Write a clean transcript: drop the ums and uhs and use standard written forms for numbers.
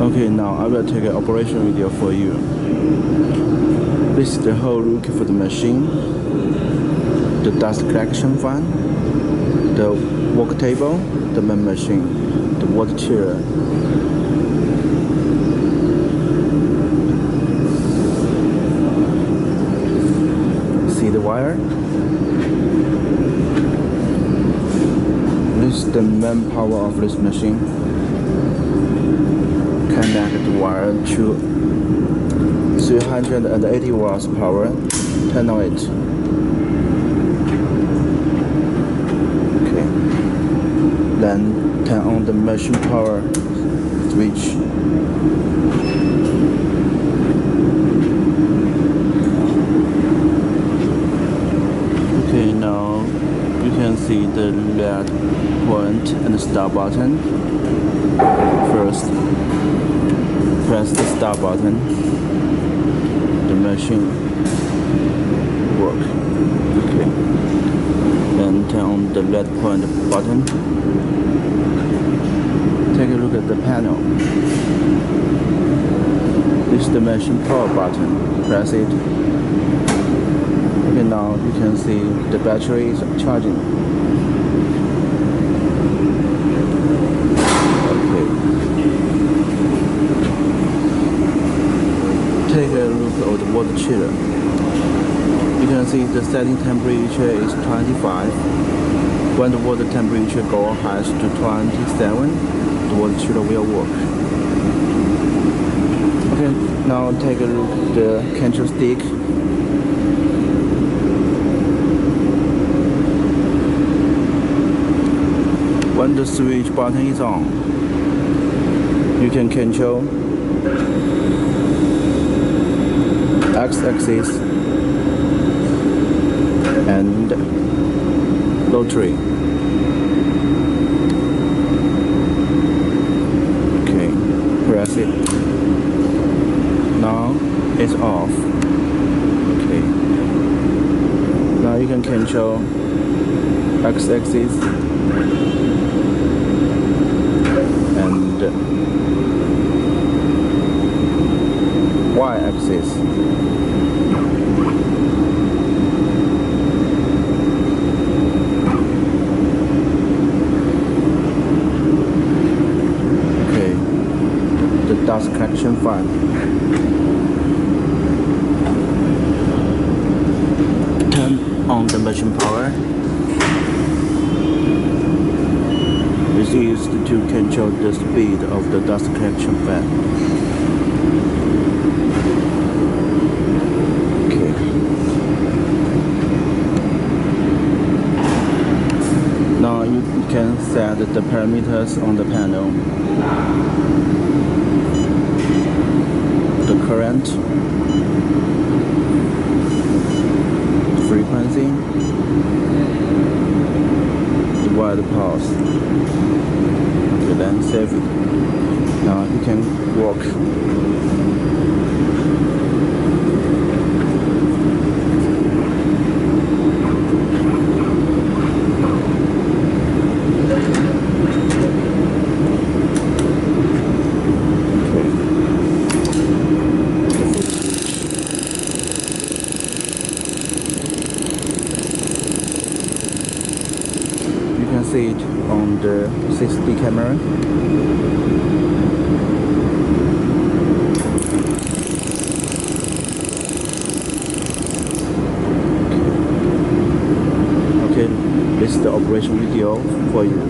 Okay, now I will take an operation video for you. This is the whole look for the machine, the dust collection fan, the work table, the main machine, the water chiller. See the wire? This is the main power of this machine. Connect the wire to 380 watts power. Turn on it. Okay. Then turn on the machine power switch. Okay, now you can see the red point and the start button. First, press the start button. The machine work. Okay. Then turn on the red point button. Take a look at the panel. This is the machine power button. Press it. Okay, now you can see the battery is charging. Take a look at the water chiller. You can see the setting temperature is 25. When the water temperature goes high to 27, the water chiller will work. Okay, now take a look at the control stick. When the switch button is on, you can control X-axis and rotary. Okay, press it. Now it's off. Okay. Now you can control X-axis and Y-axis. Okay, the dust collection fan. Turn on the machine power. This is used to control the speed of the dust collection fan. Now you can set the parameters on the panel. The current, frequency, the wire pulse. Okay, then save it. Now you can work. You can see it on the 6D camera. Okay, this is the operation video for you.